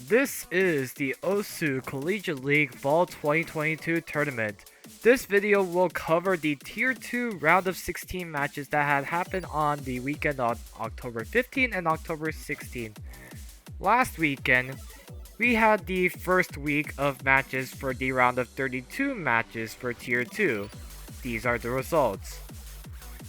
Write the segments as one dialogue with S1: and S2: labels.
S1: This is the OCL Collegiate League Fall 2022 tournament. This video will cover the Tier 2 round of 16 matches that had happened on the weekend on October 15 and October 16. Last weekend, we had the first week of matches for the round of 32 matches for Tier 2. These are the results.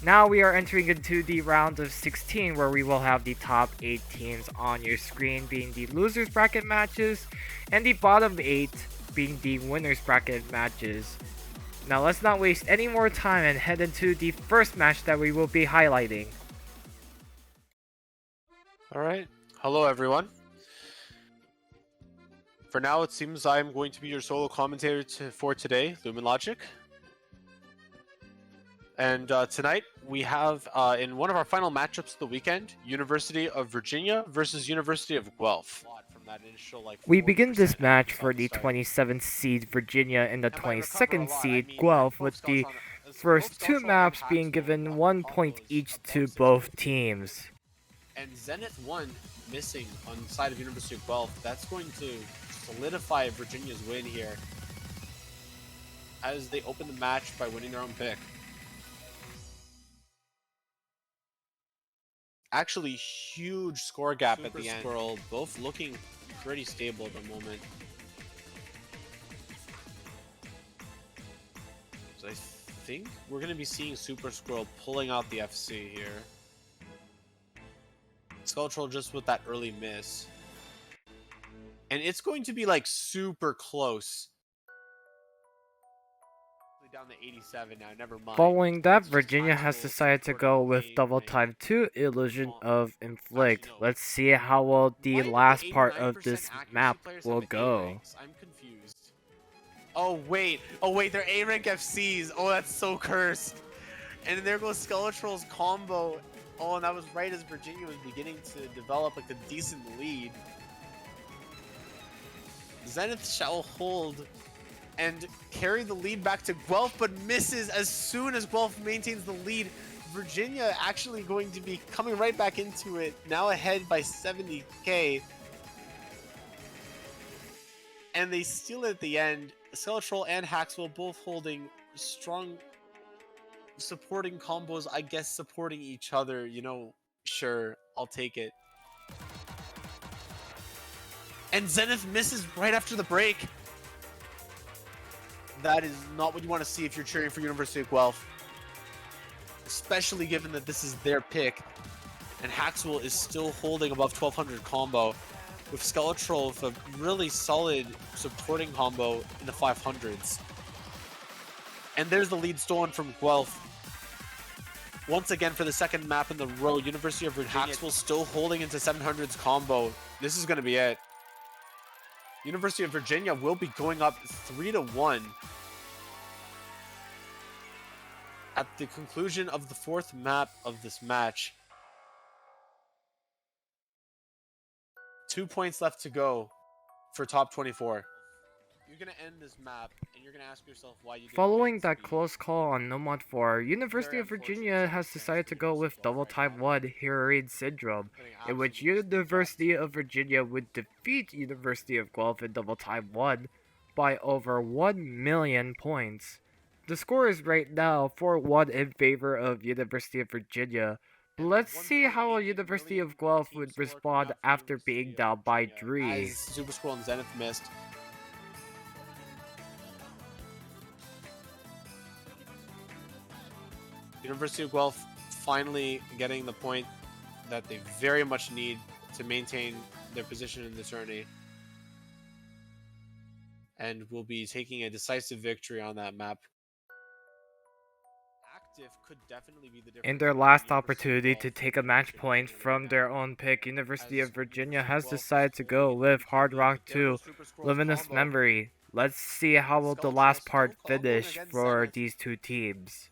S1: Now we are entering into the round of 16 where we will have the top 8 teams on your screen being the losers bracket matches and the bottom 8 being the winners bracket matches. Now let's not waste any more time and head into the first match that we will be highlighting.
S2: Alright, hello everyone. For now it seems I'm going to be your solo commentator for today, Lumen Logic. And tonight we have, in one of our final matchups of the weekend, University of Virginia versus University of Guelph.
S1: We begin this match for the 27th seed Virginia and the 22nd seed Guelph with the first two maps being given 1 point each to both teams.
S2: And Zenith 1 missing on the side of University of Guelph. That's going to solidify Virginia's win here as they open the match by winning their own pick. Actually, huge score gap at the end. Squirrel, both looking pretty stable at the moment. So I think we're going to be seeing Super Squirrel pulling out the FC here. Skulltroll just with that early miss. And it's going to be like super close. Down to 87 now, never mind.
S1: Following that, Virginia has decided to go with Double Time 2 Illusion of Inflict. Let's see how well the last part of this map will go.
S2: I'm confused. Oh wait, they're A rank FCs. Oh, that's so cursed. And there goes Skulltroll's combo. Oh, and that was right as Virginia was beginning to develop like a decent lead. Zenith shall hold and carry the lead back to Guelph, but misses as soon as Guelph maintains the lead. Virginia actually going to be coming right back into it, now ahead by 70k. And they steal it at the end. Skulltroll and Haxwell both holding strong supporting combos, I guess supporting each other, you know, sure, I'll take it. And Zenith misses right after the break. That is not what you want to see if you're cheering for University of Guelph. Especially given that this is their pick. And Haxwell is still holding above 1200 combo. With Skulltroll with a really solid supporting combo in the 500s. And there's the lead stolen from Guelph. Once again for the second map in the row, University of Virginia. Haxwell still holding into 700s combo. This is going to be it. University of Virginia will be going up 3-1 at the conclusion of the fourth map of this match. 2 points left to go for top 24. You're going to end this map and you're going to ask yourself why you didn't.
S1: Following that close call on No Mod 4, University of Virginia has decided to go with Double Time 1 Heroine Syndrome, in which University of Virginia would defeat University of Guelph in Double Time 1 by over 1 million points. The score is right now 4-1 in favor of University of Virginia. Let's see how University of Guelph would respond after being down by 3.
S2: As Super Squirrel and Zenith missed. University of Guelph finally getting the point that they very much need to maintain their position in the tourney. And will be taking a decisive victory on that map. Active could definitely be the difference.
S1: In their last opportunity to take a match point from their own pick, University of Virginia has decided to go with Hard Rock 2 Luminous Memory. Let's see how will the last part finish for these two teams.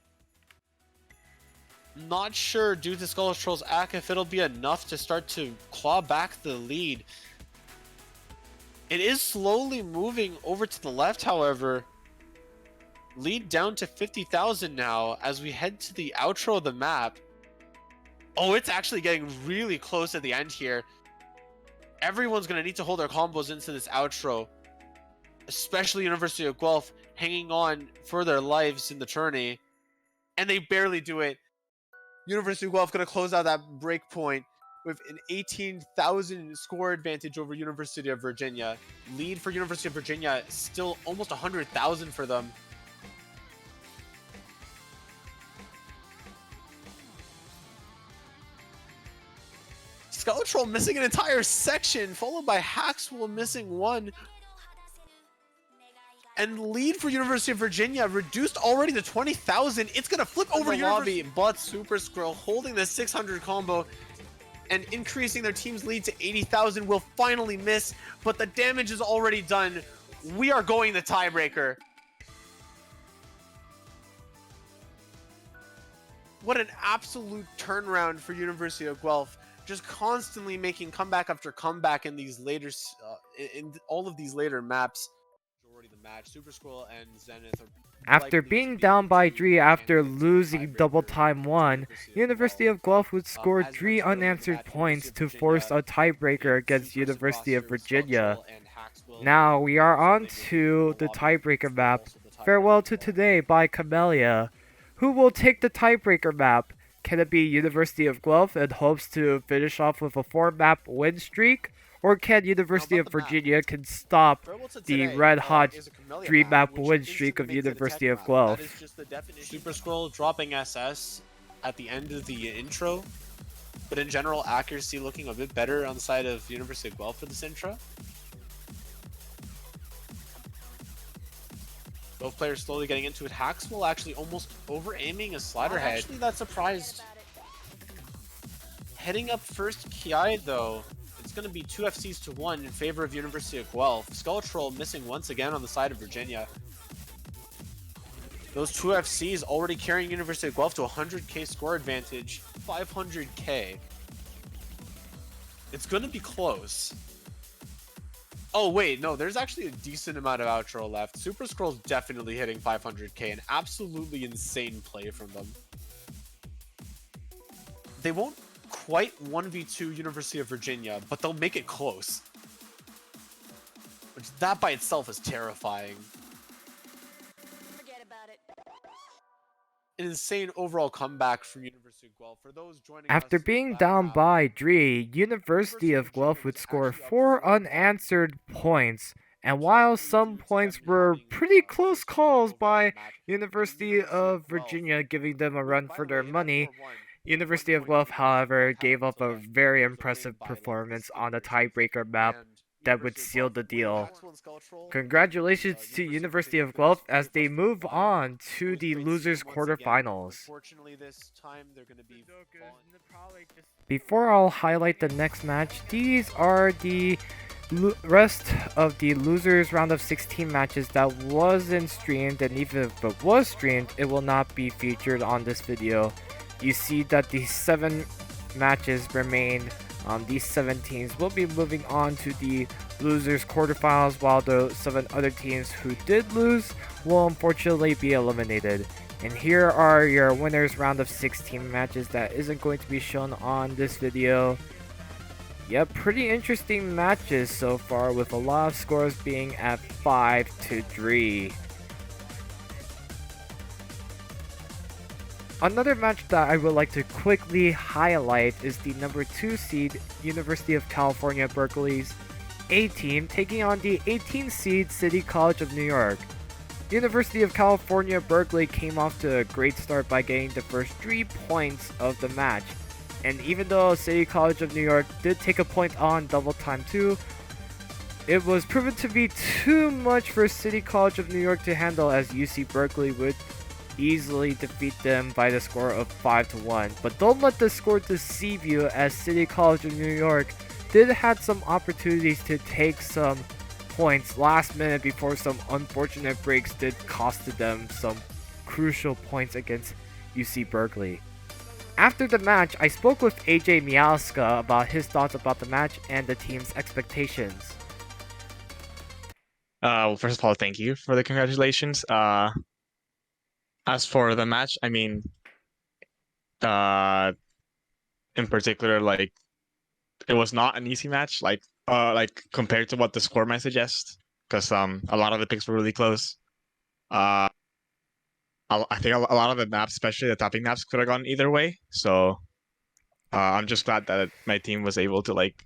S2: Not sure due to Skulltroll's act if it'll be enough to start to claw back the lead. It is slowly moving over to the left, however. Lead down to 50,000 now as we head to the outro of the map. Oh, it's actually getting really close at the end here. Everyone's going to need to hold their combos into this outro, especially University of Guelph hanging on for their lives in the tourney, and they barely do it. University of Guelph going to close out that break point with an 18,000 score advantage over University of Virginia. Lead for University of Virginia still almost 100,000 for them. Skeletroll missing an entire section, followed by Haxwell missing one. And lead for University of Virginia reduced already to 20,000. It's going to flip over to Lobby, but Super Scroll holding the 600 combo and increasing their team's lead to 80,000 will finally miss, but the damage is already done. We are going the tiebreaker. What an absolute turnaround for University of Guelph. Just constantly making comeback after comeback in these later, in all of these later maps. Majority of the match, Super Scroll and Zenith are
S1: After being down by 3 after losing double time 1, University of Guelph would score 3 unanswered points to force a tiebreaker against University of Virginia. Now we are on to the tiebreaker map, Farewell to Today by Camellia. Who will take the tiebreaker map? Can it be University of Guelph and hopes to finish off with a 4-map win streak? Or can University of Virginia can stop the red-hot 3-map win streak of University of Guelph?
S2: That is just the definition. Super Scroll dropping SS at the end of the intro, but in general, accuracy looking a bit better on the side of University of Guelph for this intro. Both players slowly getting into it. Haxwell actually almost over-aiming a slider head. Actually, that surprised. Heading up first Kiai, though. It's going to be 2 FCs to 1 in favor of University of Guelph. Skeletroll missing once again on the side of Virginia. Those 2 FCs already carrying University of Guelph to 100k score advantage. 500k. It's going to be close. Oh, wait, no, there's actually a decent amount of outro left. Super Scroll's definitely hitting 500k, an absolutely insane play from them. They won't quite 1v2 University of Virginia, but they'll make it close. Which, that by itself is terrifying.
S3: Forget about it.
S2: An insane overall comeback from University of Guelph. For those joining
S1: After
S2: us
S1: being down by 3, University of Guelph would score 4 unanswered points, and while some points were pretty close calls by University of Virginia giving them a run for their money, University of Guelph, however, gave up a very impressive performance on the tiebreaker map that would seal the deal. Congratulations to University of Guelph as they move on to the losers quarterfinals. Before I'll highlight the next match, these are the rest of the losers round of 16 matches that wasn't streamed, and even if it was streamed, it will not be featured on this video. You see that the 7 matches remain. These 7 teams will be moving on to the losers quarterfinals, while the 7 other teams who did lose will unfortunately be eliminated. And here are your winners round of 16 matches that isn't going to be shown on this video. Yep, pretty interesting matches so far, with a lot of scores being at 5-3. Another match that I would like to quickly highlight is the number 2 seed University of California Berkeley's A team taking on the 18th seed City College of New York. University of California Berkeley came off to a great start by getting the first 3 points of the match, and even though City College of New York did take a point on double time 2, it was proven to be too much for City College of New York to handle, as UC Berkeley would easily defeat them by the score of 5-1. But don't let the score deceive you, as City College of New York did have some opportunities to take some points last minute before some unfortunate breaks did costed them some crucial points against UC Berkeley. After the match, I spoke with AJ Mialska about his thoughts about the match and the team's expectations.
S4: Well, first of all, thank you for the congratulations. As for the match, I mean, in particular, like, it was not an easy match. Like, like compared to what the score might suggest, because a lot of the picks were really close. Uh, I think a lot of the maps, especially the topping maps, could have gone either way. So I'm just glad that my team was able to like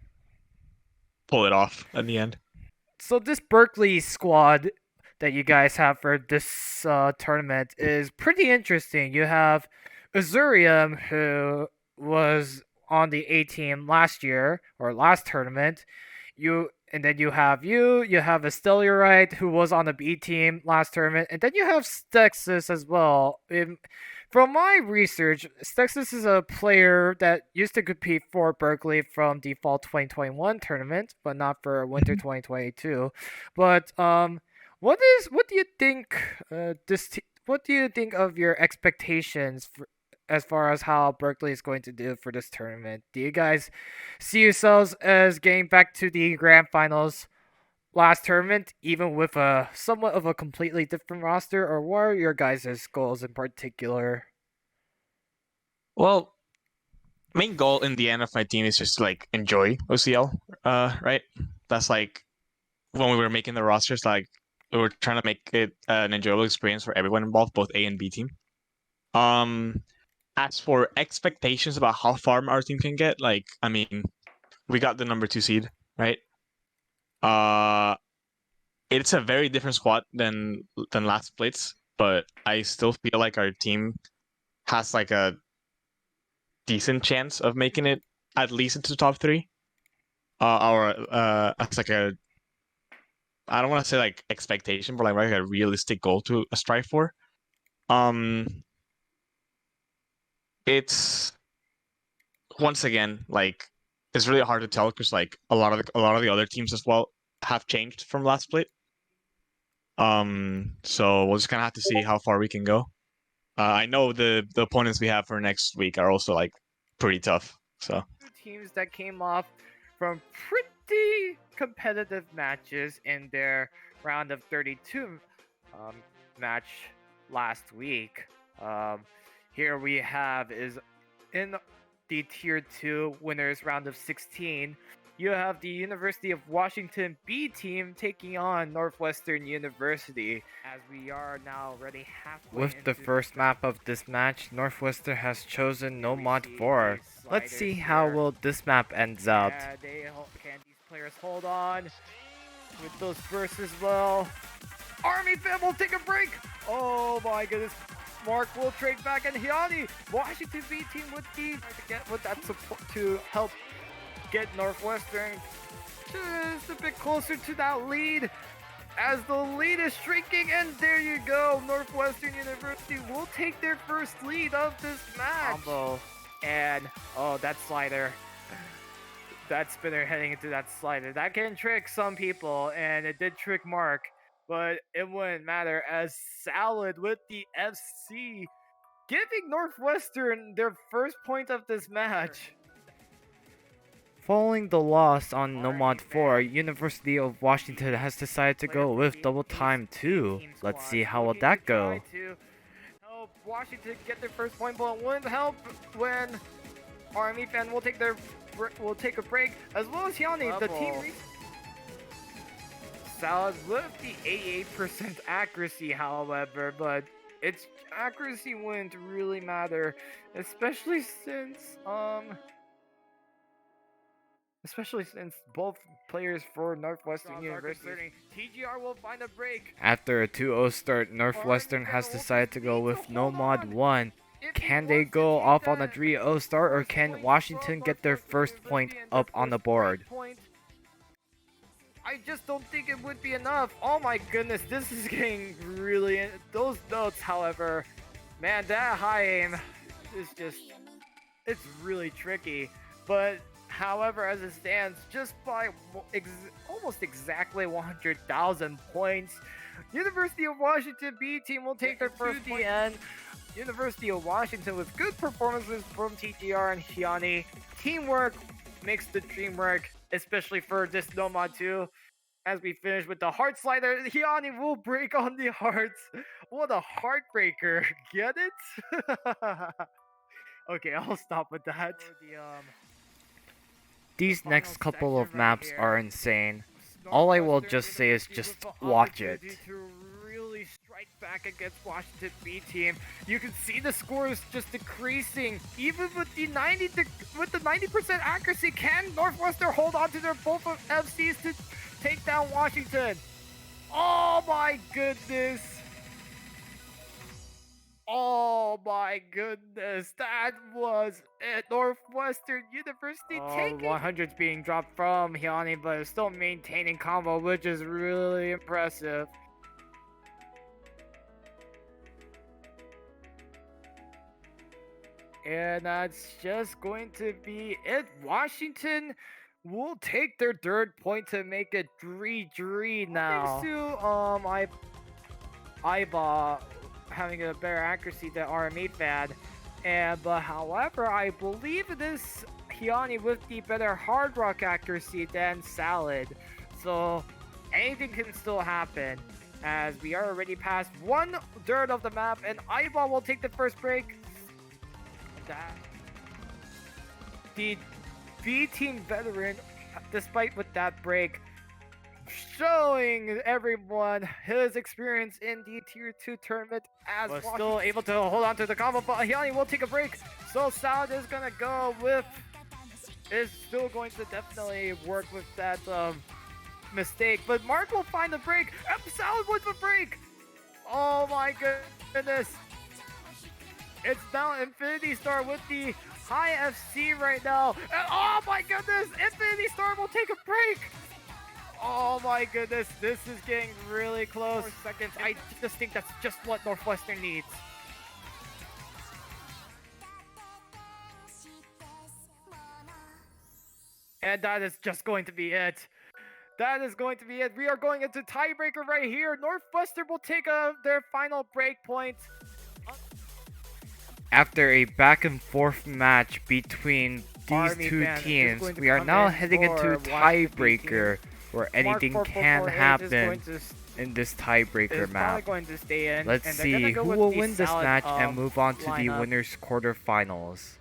S4: pull it off in the end.
S1: So this Berkeley squad that you guys have for this tournament is pretty interesting. You have Azurium, who was on the A team last year or last tournament. And then you have a Stellurite who was on the B team last tournament, and then you have Stexus as well. From my research, Stexus is a player that used to compete for Berkeley from the Fall 2021 tournament, but not for Winter 2022. But what do you think? What do you think of your expectations as far as how Berkeley is going to do for this tournament? Do you guys see yourselves as getting back to the grand finals last tournament, even with a somewhat of a completely different roster, or what are your guys' goals in particular?
S4: Well, main goal in the end of my team is just to like enjoy OCL. Right. That's like when we were making the rosters, like we were trying to make it an enjoyable experience for everyone involved, both A and B team. Um, as for expectations about how far our team can get, like I mean, we got the number 2 seed, right? Uh, it's a very different squad than last splits, but I still feel like our team has like a decent chance of making it at least into the top 3. Or as like a I don't want to say like expectation, but like a realistic goal to strive for. Um, it's once again like it's really hard to tell because like a lot of the other teams as well have changed from last split. So we'll just kind of have to see how far we can go. I know the opponents we have for next week are also like pretty tough. So
S1: Two teams that came off from pretty competitive matches in their round of 32 um, match last week. Um, Here we have is in the tier 2 winners round of 16. You have the University of Washington B team taking on Northwestern University. As we are now already halfway with the first map of this match, Northwestern has chosen No Mod 4. Let's see how will this map ends out. Can these players hold on with those bursts as well? Army fan will take a break. Oh my goodness. Mark will trade back, and Hyani, Washington B team with the to get with that support to help get Northwestern just a bit closer to that lead. As the lead is shrinking, and there you go, Northwestern University will take their first lead of this match. Combo, and oh, that slider. That spinner heading into that slider. That can trick some people, and it did trick Mark, but it wouldn't matter as Salad with the FC giving Northwestern their first point of this match. Following the loss on Nomad 4, University of Washington has decided to go with double time 2. Let's see how will that go. Help Washington get their first point, but wouldn't help when Army fan will take a break, as well as Hyani, the team. Salad with the 88% accuracy, however, but its accuracy wouldn't really matter, especially since both players for Northwestern University. TGR will find a break. After a 2-0 start, Northwestern has decided to go with No Mod 1. Can they go off on a 3-0 start, or can Washington get their first point up on the board? I just don't think it would be enough. Oh my goodness, this is getting really... Those notes, however, man, that high aim is just... It's really tricky. But, however, as it stands, just by almost exactly 100,000 points, University of Washington B team will take their first point. And University of Washington with good performances from TTR and Hyani. Teamwork makes the dream work, especially for this Nomad 2. As we finish with the heart slider, Hyani will break on the hearts. What a heartbreaker. Get it? Okay, I'll stop with that. These next couple of maps are insane. All I will just say is just watch it. Really strike back against Washington B team. You can see the scores just decreasing. Even with the 90% accuracy, can Northwestern hold on to their both of FCs to take down Washington? Oh my goodness! Oh my goodness, that was it. Northwestern University taking 100s being dropped from Hyani, but still maintaining combo, which is really impressive. And that's just going to be it. Washington will take their third point to make it 3-3 now. Thanks to Iba having a better accuracy than RME Fad. But however, I believe it is Hyani with the better hard rock accuracy than Salad. So anything can still happen, as we are already past 1/3 of the map, and Iba will take the first break. The B team veteran, despite with that break, showing everyone his experience in the Tier 2 tournament, as was still able to hold on to the combo, but Hyani will take a break. So Salad is gonna go with, is still going to definitely work with that mistake, but Mark will find the break. Salad with the break. Oh my goodness. It's now Infinity Star with the high FC right now. And oh my goodness, Infinity Star will take a break. Oh my goodness, this is getting really close. 4 seconds. I just think that's just what Northwestern needs. And that is just going to be it. That is going to be it. We are going into tiebreaker right here. Northwestern will take their final break point. After a back and forth match between these two teams, we are now heading into tiebreaker, where anything can happen in this tiebreaker map. Let's see who will win this match and move on to the winners quarterfinals.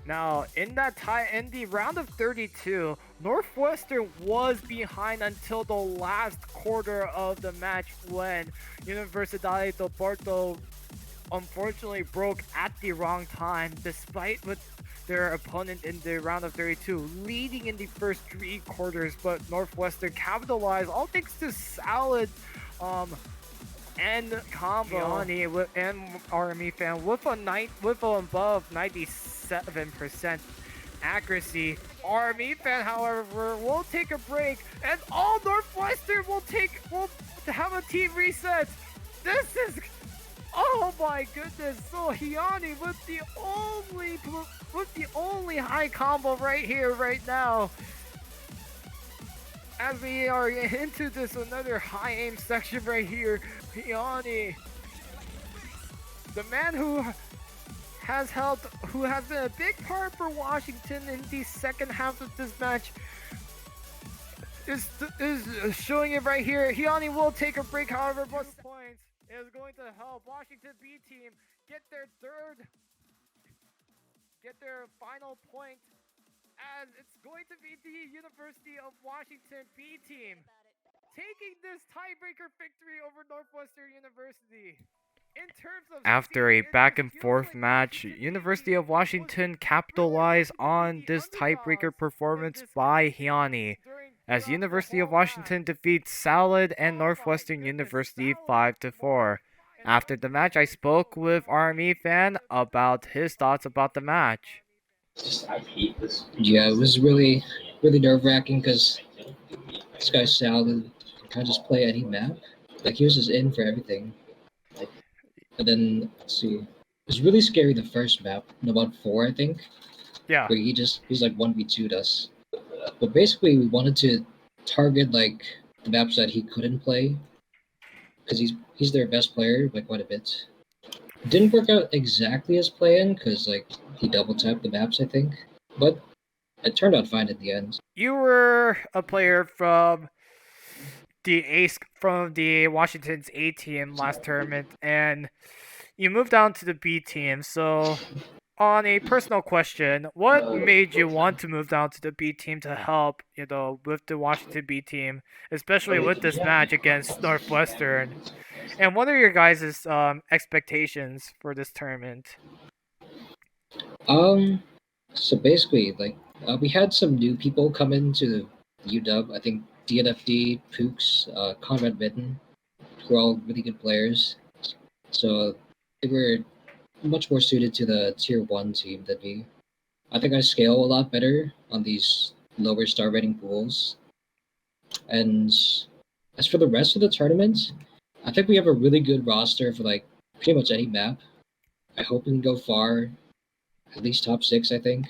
S1: Now, in the round of 32, Northwestern was behind until the last quarter of the match when Universidade do Porto unfortunately broke at the wrong time, despite with their opponent in the round of 32 leading in the first 3 quarters. But Northwestern capitalized, all thanks to Salad and combo and RME Fan with a above 97% accuracy. RME Fan, however, will take a break, and all Northwestern will have a team reset. This is, oh my goodness! So Hyani with the only high combo right here, right now. As we are into this another high aim section right here, Hyani, the man who has been a big part for Washington in the second half of this match, is showing it right here. Hyani will take a break, however, but points is going to help Washington B team get their final point, as it's going to be the University of Washington B team taking this tiebreaker victory over Northwestern University. After a back and forth match, University of Washington capitalized on this tiebreaker performance by Hyani, as University of Washington defeats Salad and Northwestern University 5-4. After the match, I spoke with RME Fan about his thoughts about the match.
S3: Yeah, it was really nerve-wracking because this guy Salad can just play any map. Like, he was just in for everything. And then, let's see, it was really scary the first map, in about 4, I think.
S1: Yeah.
S3: Where he's like 1v2'd us. But basically, we wanted to target, like, the maps that he couldn't play, because he's their best player by quite a bit. It didn't work out exactly as planned, because, like, he double-tapped the maps, I think. But it turned out fine at the end.
S1: You were a player from the Washington's A team last tournament, and you moved down to the B team. So on a personal question, what made you want to move down to the B team to help, with the Washington B team, especially with this match against Northwestern? And what are your guys' expectations for this tournament?
S3: Um, so basically, like, we had some new people come into UW. I think DNFD, Pooks, Conrad Mitten, who are all really good players. So they were much more suited to the tier one team than me. I think I scale a lot better on these lower star rating pools. And as for the rest of the tournament, I think we have a really good roster for like pretty much any map. I hope we can go far, at least top six, I think.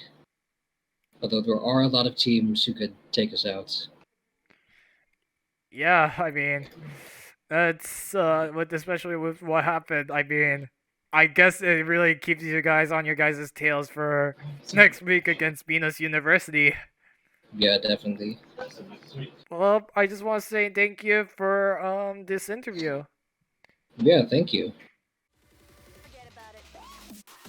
S3: Although there are a lot of teams who could take us out.
S1: Yeah, I mean, that's especially with what happened. I mean, I guess it really keeps you guys on your guys' tails for next week against Venus University.
S3: Yeah, definitely.
S1: Well, I just want to say thank you for this interview.
S3: Yeah, thank you.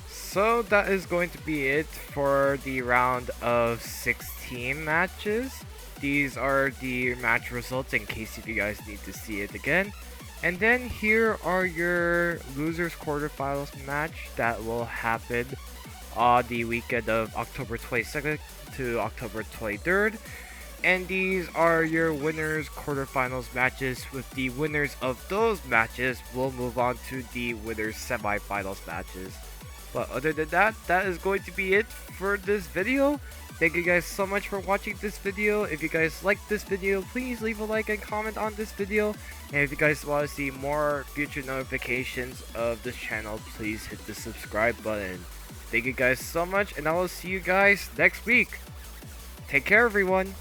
S1: So that is going to be it for the round of 16 matches. These are the match results in case if you guys need to see it again. And then here are your losers quarterfinals match that will happen on the weekend of October 22nd to October 23rd. And these are your winners quarterfinals matches, with the winners of those matches will move on to the winners semifinals matches. But other than that, that is going to be it for this video. Thank you guys so much for watching this video. If you guys like this video, please leave a like and comment on this video. And if you guys want to see more future notifications of this channel, please hit the subscribe button. Thank you guys so much, and I will see you guys next week. Take care, everyone.